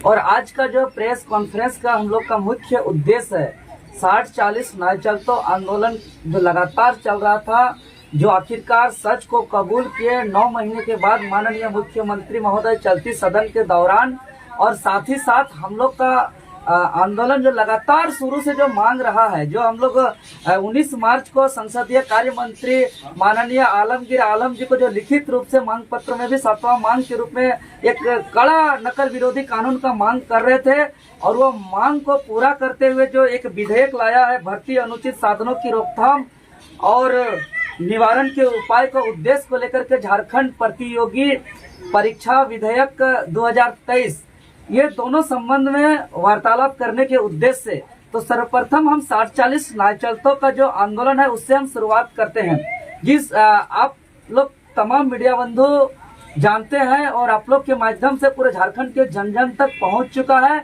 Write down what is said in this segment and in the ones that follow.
और आज का जो प्रेस कॉन्फ्रेंस का हम लोग का मुख्य उद्देश्य है 60-40 नए चलतो आंदोलन जो लगातार चल रहा था, जो आखिरकार सच को कबूल किए 9 महीने के बाद माननीय मुख्यमंत्री महोदय चलती सदन के दौरान। और साथ ही साथ हम लोग का आंदोलन जो लगातार शुरू से जो मांग रहा है, जो हम लोग 19 मार्च को संसदीय कार्य मंत्री माननीय आलमगीर आलम जी को जो लिखित रूप से मांग पत्र में भी 7वां मांग के रूप में एक कड़ा नकल विरोधी कानून का मांग कर रहे थे, और वो मांग को पूरा करते हुए जो एक विधेयक लाया है भर्ती अनुचित साधनों की रोकथाम और निवारण के उपाय को उद्देश्य को लेकर के झारखंड प्रतियोगी परीक्षा विधेयक 2023, ये दोनों संबंध में वार्तालाप करने के उद्देश्य से तो सर्वप्रथम हम 60-40 नाचलतों का जो आंदोलन है उससे हम शुरुआत करते हैं। जिस आप लोग तमाम मीडिया बंधु जानते हैं और आप लोग के माध्यम से पूरे झारखंड के जन जन तक पहुंच चुका है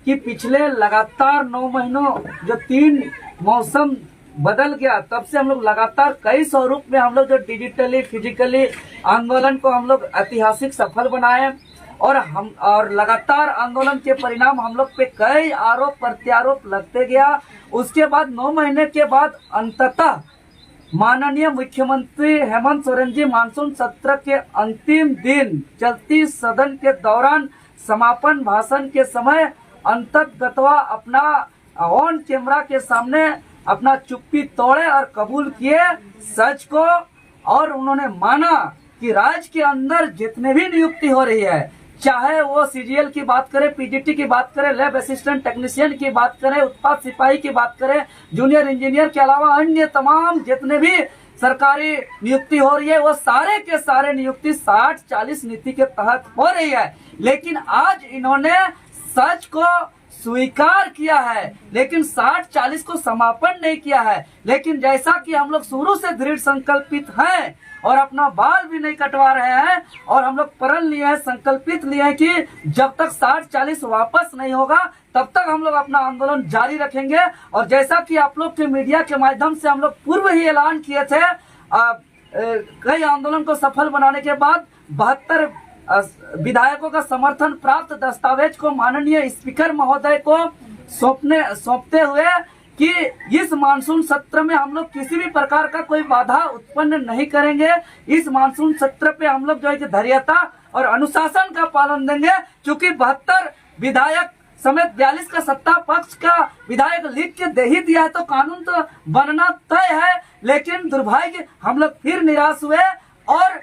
कि पिछले लगातार 9 महीनों जो 3 मौसम बदल गया, तब से हम लोग लगातार कई स्वरूप में हम लोग जो डिजिटली फिजिकली आंदोलन को हम लोग ऐतिहासिक सफल बनाए, और लगातार आंदोलन के परिणाम हम लोग पे कई आरोप प्रत्यारोप लगते गया। उसके बाद 9 महीने के बाद अंततः माननीय मुख्यमंत्री हेमंत सोरेन जी मानसून सत्र के अंतिम दिन चलती सदन के दौरान समापन भाषण के समय अंततः अपना ऑन कैमरा के सामने अपना चुप्पी तोड़े और कबूल किए सच को, और उन्होंने माना कि राज्य के अंदर जितने भी नियुक्ति हो रही है, चाहे वो सीजीएल की बात करें, पीजीटी की बात करें, लैब असिस्टेंट टेक्नीशियन की बात करें, उत्पाद सिपाही की बात करें, जूनियर इंजीनियर के अलावा अन्य तमाम जितने भी सरकारी नियुक्ति हो रही है, वो सारे के सारे नियुक्ति 60-40 नीति के तहत हो रही है। लेकिन आज इन्होंने सच को स्वीकार किया है, लेकिन 60-40 को समापन नहीं किया है। लेकिन जैसा कि हम लोग शुरू से दृढ़ संकल्पित हैं और अपना बाल भी नहीं कटवा रहे हैं, और हम लोग प्रण लिए हैं, संकल्पित लिए हैं कि जब तक 60-40 वापस नहीं होगा तब तक हम लोग अपना आंदोलन जारी रखेंगे। और जैसा कि आप लोग के मीडिया के माध्यम से हम लोग पूर्व ही ऐलान किए थे, कई आंदोलन को सफल बनाने के बाद 72 विधायकों का समर्थन प्राप्त दस्तावेज को माननीय स्पीकर महोदय को सौंपते हुए कि इस मानसून सत्र में हम लोग किसी भी प्रकार का कोई बाधा उत्पन्न नहीं करेंगे। इस मानसून सत्र पे हम लोग जो है कि धैर्यता और अनुशासन का पालन देंगे। चूंकि 72 विधायक समेत 42 का सत्ता पक्ष का विधायक लिख के दे ही दिया है, तो कानून तो बनना तय है। लेकिन दुर्भाग्य हम लोग फिर निराश हुए, और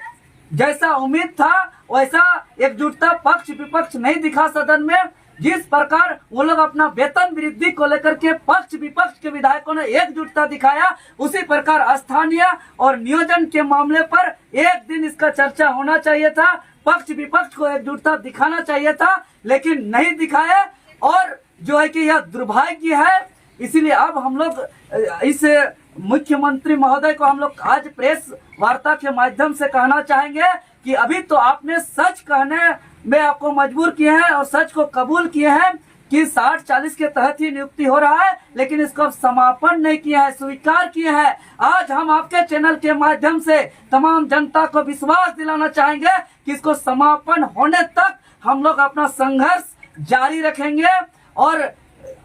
जैसा उम्मीद था वैसा एकजुटता पक्ष विपक्ष नहीं दिखा सदन में। जिस प्रकार वो लोग अपना वेतन वृद्धि को लेकर के पक्ष विपक्ष के विधायकों ने एकजुटता दिखाया, उसी प्रकार स्थानीय और नियोजन के मामले पर एक दिन इसका चर्चा होना चाहिए था, पक्ष विपक्ष को एकजुटता दिखाना चाहिए था, लेकिन नहीं दिखाया। और जो है कि यह दुर्भाग्य है। इसीलिए अब हम लोग इस मुख्यमंत्री महोदय को हम लोग आज प्रेस वार्ता के माध्यम से कहना चाहेंगे कि अभी तो आपने सच कहने में आपको मजबूर किए हैं और सच को कबूल किए हैं कि 60-40 के तहत ही नियुक्ति हो रहा है, लेकिन इसको समापन नहीं किया है, स्वीकार किए हैं। आज हम आपके चैनल के माध्यम से तमाम जनता को विश्वास दिलाना चाहेंगे कि इसको समापन होने तक हम लोग अपना संघर्ष जारी रखेंगे। और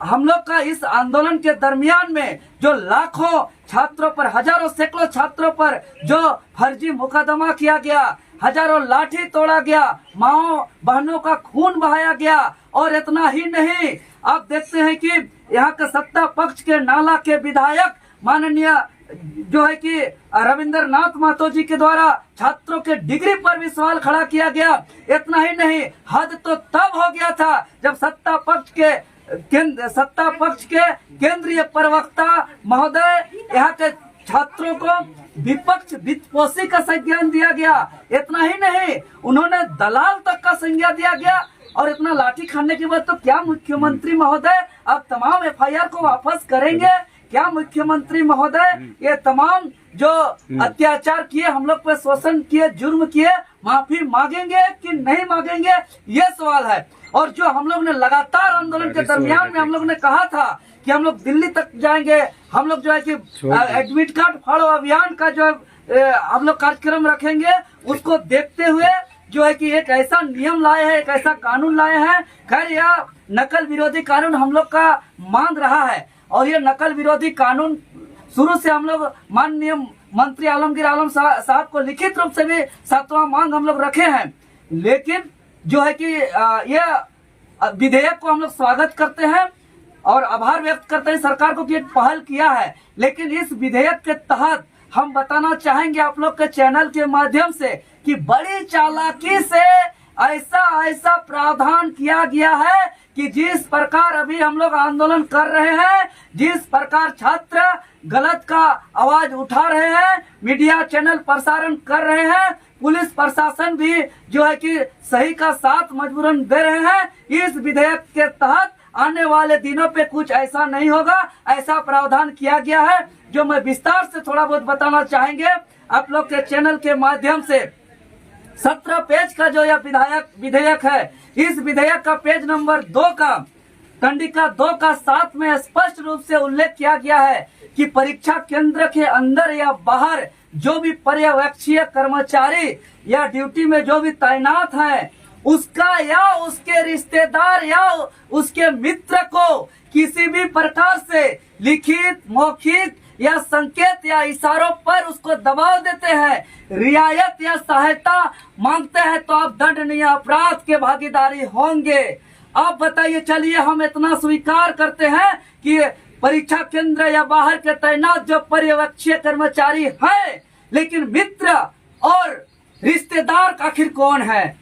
हम लोग का इस आंदोलन के दरमियान में जो लाखों छात्रों पर, हजारों सैकड़ों छात्रों पर जो फर्जी मुकदमा किया गया, हजारों लाठी तोड़ा गया, माओ बहनों का खून बहाया गया, और इतना ही नहीं, आप देखते हैं कि यहाँ के सत्ता पक्ष के नाला के विधायक माननीय जो है कि रविंद्र नाथ महतो जी के द्वारा छात्रों के डिग्री पर भी सवाल खड़ा किया गया। इतना ही नहीं, हद तो तब हो गया था जब सत्ता पक्ष के केंद्रीय प्रवक्ता महोदय यहाँ के छात्रों को विपक्ष वित्तपोषी का संज्ञान दिया गया। इतना ही नहीं, उन्होंने दलाल तक का संज्ञा दिया गया। और इतना लाठी खाने के बाद तो क्या मुख्यमंत्री महोदय अब तमाम एफआईआर को वापस करेंगे? क्या मुख्यमंत्री महोदय ये तमाम जो अत्याचार किए, हम लोग पे शोषण किए, जुर्म किए, माफी मांगेंगे कि नहीं मांगेंगे, ये सवाल है। और जो हम लोग ने लगातार आंदोलन के दरमियान में हम लोग ने कहा था कि हम लोग दिल्ली तक जाएंगे, हम लोग जो है कि एडमिट कार्ड फाड़ो अभियान का जो हम लोग कार्यक्रम रखेंगे, उसको देखते हुए जो है कि एक ऐसा नियम लाए हैं, एक ऐसा कानून लाए हैं। खैर यह नकल विरोधी कानून हम लोग का मांग रहा है, और ये नकल विरोधी कानून शुरू से हम लोग माननीय मंत्री आलमगीर आलम साहब को लिखित रूप से भी 7वां मांग हम लोग रखे हैं। लेकिन जो है कि यह विधेयक को हम लोग स्वागत करते हैं और आभार व्यक्त करते हैं सरकार को कि एक पहल किया है। लेकिन इस विधेयक के तहत हम बताना चाहेंगे आप लोग के चैनल के माध्यम से कि बड़ी चालाकी से ऐसा प्रावधान किया गया है कि जिस प्रकार अभी हम लोग आंदोलन कर रहे हैं, जिस प्रकार छात्र गलत का आवाज उठा रहे हैं, मीडिया चैनल प्रसारण कर रहे हैं, पुलिस प्रशासन भी जो है कि सही का साथ मजबूरन दे रहे हैं। इस विधेयक के तहत आने वाले दिनों पे कुछ ऐसा नहीं होगा, ऐसा प्रावधान किया गया है, जो मैं विस्तार से थोड़ा बहुत बताना चाहेंगे आप लोग के चैनल के माध्यम से। 17 पेज का जो यह विधेयक है, इस विधेयक का पेज नंबर 2 का कंडिका 2 का 7 में स्पष्ट रूप से उल्लेख किया गया है कि परीक्षा केंद्र के अंदर या बाहर जो भी पर्यवेक्षीय कर्मचारी या ड्यूटी में जो भी तैनात है, उसका या उसके रिश्तेदार या उसके मित्र को किसी भी प्रकार से लिखित, मौखिक या संकेत या इशारों पर उसको दबाव देते हैं, रियायत या सहायता मांगते हैं, तो आप दंडनीय अपराध के भागीदारी होंगे। अब बताइए, चलिए हम इतना स्वीकार करते हैं कि परीक्षा केंद्र या बाहर के तैनात जो पर्यवेक्षीय कर्मचारी है, लेकिन मित्र और रिश्तेदार आखिर कौन है?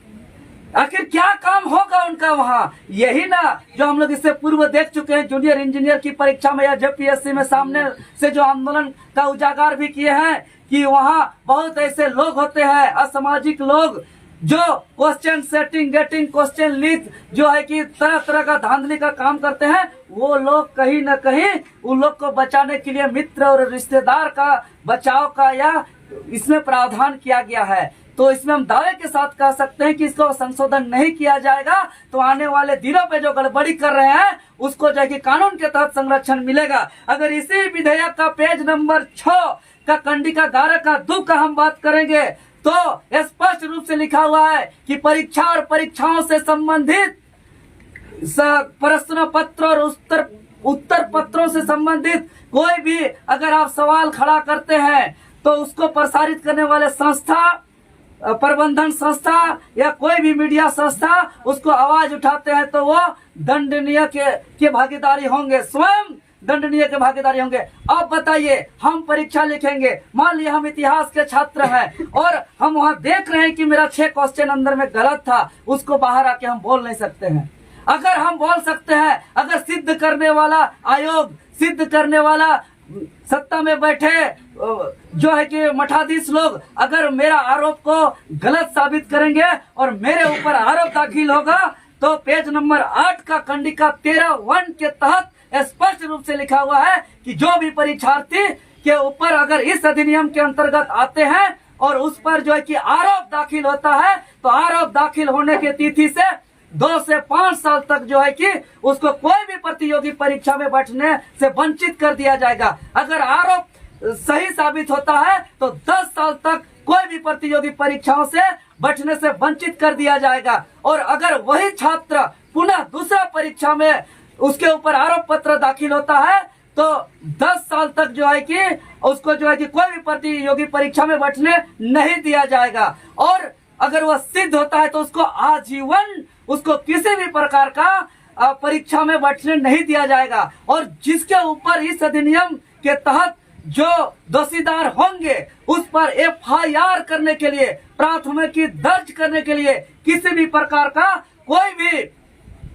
आखिर क्या काम होगा उनका वहाँ? यही ना जो हम लोग इससे पूर्व देख चुके हैं जूनियर इंजीनियर की परीक्षा में या जेपीएससी में सामने से जो आंदोलन का उजागर भी किए हैं कि वहाँ बहुत ऐसे लोग होते हैं, असामाजिक लोग, जो question setting, getting question leak जो है कि तरह तरह का धांधली का काम करते हैं। वो लोग कहीं न कहीं उन लोग को बचाने के लिए मित्र और रिश्तेदार का बचाव का या इसमें प्रावधान किया गया है। तो इसमें हम दावे के साथ कह सकते हैं कि इसको संशोधन नहीं किया जाएगा तो आने वाले दिनों पे जो गड़बड़ी कर रहे हैं उसको जो है कि कानून के तहत संरक्षण मिलेगा। अगर इसी विधेयक का पेज नंबर 6 का कंडिका 11 का 2 का हम बात करेंगे तो स्पष्ट रूप से लिखा हुआ है कि परीक्षा और परीक्षाओं से संबंधित प्रश्न पत्र और उत्तर पत्रों से संबंधित कोई भी अगर आप सवाल खड़ा करते हैं तो उसको प्रसारित करने वाले संस्था, प्रबंधन संस्था या कोई भी मीडिया संस्था उसको आवाज उठाते हैं तो वो दंडनीय के भागीदारी होंगे, स्वयं दंडनीय के भागीदारी होंगे। अब बताइए, हम परीक्षा लिखेंगे, मान लिया हम इतिहास के छात्र हैं और हम वहाँ देख रहे हैं कि मेरा 6 क्वेश्चन अंदर में गलत था, उसको बाहर आके हम बोल नहीं सकते हैं। अगर हम बोल सकते हैं, अगर सिद्ध करने वाला आयोग, सिद्ध करने वाला सत्ता में बैठे जो है कि मठाधीश लोग अगर मेरा आरोप को गलत साबित करेंगे और मेरे ऊपर आरोप दाखिल होगा तो पेज नंबर 8 का कंडिका 13(1) के तहत स्पष्ट रूप से लिखा हुआ है कि जो भी परीक्षार्थी के ऊपर अगर इस अधिनियम के अंतर्गत आते हैं और उस पर जो है कि आरोप दाखिल होता है तो आरोप दाखिल होने की तिथि से 2 से 5 साल तक जो है कि उसको कोई भी प्रतियोगी परीक्षा में बैठने से वंचित कर दिया जाएगा। अगर आरोप सही साबित होता है तो 10 साल तक कोई भी प्रतियोगी परीक्षाओं से बैठने से वंचित कर दिया जाएगा। और अगर वही छात्र पुनः दूसरा परीक्षा में उसके ऊपर आरोप पत्र दाखिल होता है तो 10 साल तक जो है कि उसको जो है कि कोई भी प्रतियोगी परीक्षा में बैठने नहीं दिया जाएगा। और अगर वह सिद्ध होता है तो उसको आजीवन उसको किसी भी प्रकार का परीक्षा में बैठने नहीं दिया जाएगा। और जिसके ऊपर इस अधिनियम के तहत जो दोषीदार होंगे उस पर FIR करने के लिए, प्राथमिकी दर्ज करने के लिए किसी भी प्रकार का कोई भी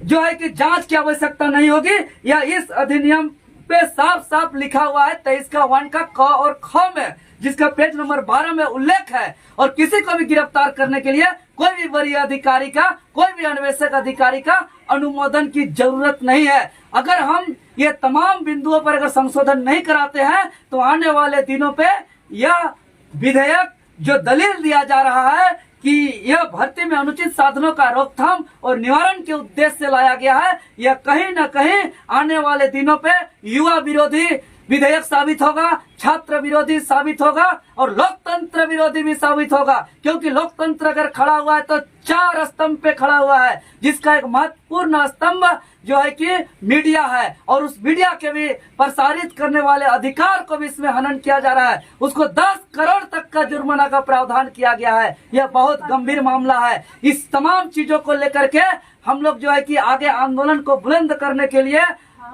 जो है कि जांच की आवश्यकता नहीं होगी। या इस अधिनियम पे साफ साफ लिखा हुआ है 23 का 1 का क और ख में, जिसका पेज नंबर 12 में उल्लेख है। और किसी को भी गिरफ्तार करने के लिए कोई भी वरीय अधिकारी का, कोई भी अन्वेषक अधिकारी का अनुमोदन की जरूरत नहीं है। अगर हम ये तमाम बिंदुओं पर अगर संशोधन नहीं कराते हैं तो आने वाले दिनों पे यह विधेयक जो दलील दिया जा रहा है कि यह भर्ती में अनुचित साधनों का रोकथाम और निवारण के उद्देश्य से लाया गया है, यह कहीं न कहीं आने वाले दिनों पे युवा विरोधी विधेयक साबित होगा, छात्र विरोधी साबित होगा और लोकतंत्र विरोधी भी साबित होगा। क्योंकि लोकतंत्र अगर खड़ा हुआ है तो 4 स्तंभ पे खड़ा हुआ है, जिसका एक महत्वपूर्ण स्तंभ जो है कि मीडिया है, और उस मीडिया के भी प्रसारित करने वाले अधिकार को भी इसमें हनन किया जा रहा है। उसको 10 करोड़ तक का जुर्माना का प्रावधान किया गया है। यह बहुत गंभीर मामला है। इस तमाम चीजों को लेकर के हम लोग जो है कि आगे आंदोलन को बुलंद करने के लिए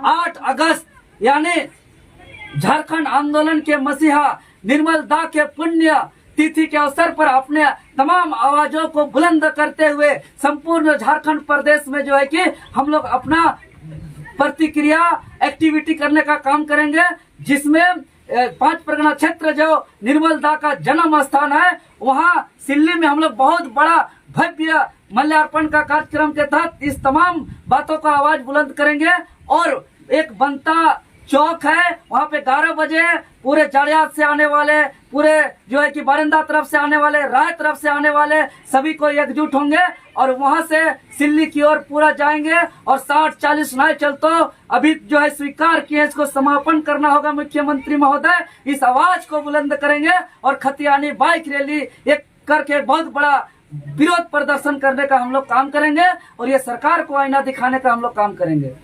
8 अगस्त यानी झारखंड आंदोलन के मसीहा निर्मल दा के पुण्य तिथि के अवसर पर अपने तमाम आवाजों को बुलंद करते हुए संपूर्ण झारखंड प्रदेश में जो है कि हम लोग अपना प्रतिक्रिया एक्टिविटी करने का काम करेंगे, जिसमें 5 परगना क्षेत्र जो निर्मल दा का जन्म स्थान है, वहाँ सिल्ली में हम लोग बहुत बड़ा भव्य माल्यार्पण का कार्यक्रम के तहत इस तमाम बातों का आवाज बुलंद करेंगे। और एक बनता चौक है, वहाँ पे 11 बजे पूरे जाड़ियात से आने वाले, पूरे जो है कि बारिंदा तरफ से आने वाले, राय तरफ से आने वाले सभी को एकजुट होंगे और वहाँ से सिल्ली की ओर पूरा जाएंगे। और 60-40 नाय चल तो अभी जो है स्वीकार किए, इसको समापन करना होगा मुख्यमंत्री महोदय। इस आवाज को बुलंद करेंगे और खतियानी बाइक रैली एक करके बहुत बड़ा विरोध प्रदर्शन करने का हम लोग काम करेंगे और ये सरकार को आईना दिखाने का हम लोग काम करेंगे।